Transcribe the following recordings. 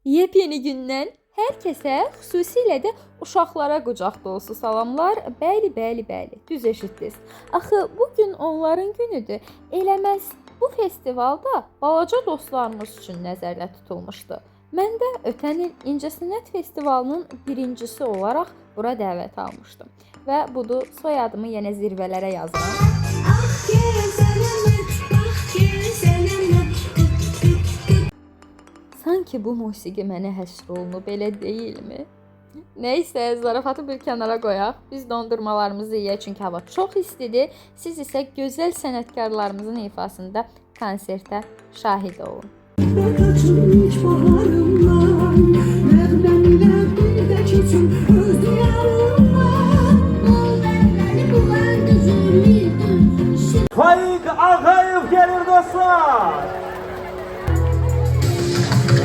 Yepyeni gündən hər kəsə, xüsusilə də uşaqlara qucaq dolusu salamlar. Bəli, düz eşitdiniz. Axı bu gün onların günüdür. Eləməz bu festivalda balaca dostlarımız üçün nəzərdə tutulmuşdu. Mən də ötən il İncəsənət Festivalının birincisi olaraq bura dəvət almışdım. Və budur, soyadımı yenə zirvələrə yazıram. Sanki bu musiqi mənə həsr olunub, elə deyilmi? Nəysə, zarafatı bir kənara qoyaq. Biz dondurmalarımızı yeyək, çünki hava çox istidir. Siz isə gözəl sənətkarlarımızın ifasında konsertə şahid olun. Kaçınmış baharımdan, nəğməmlə bir də keçin öz diyarımdan. Faik Ağayev gelir dostlar.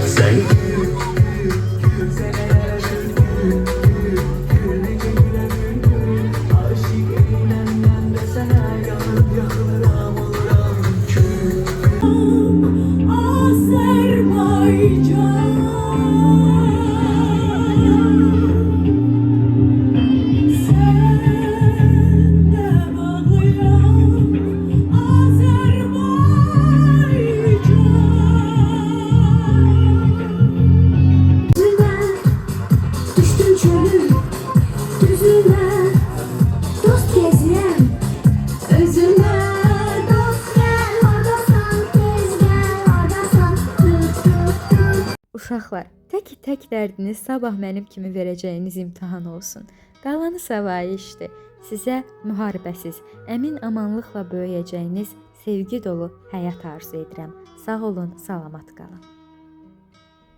Sen Uşaqlar, tək dərdiniz sabah mənim kimi verəcəyiniz imtahan olsun. Qalanı savayı işdir. Sizə müharibəsiz, əmin amanlıqla böyüyəcəyiniz sevgi dolu həyat arzu edirəm. Sağ olun, salamat qalın.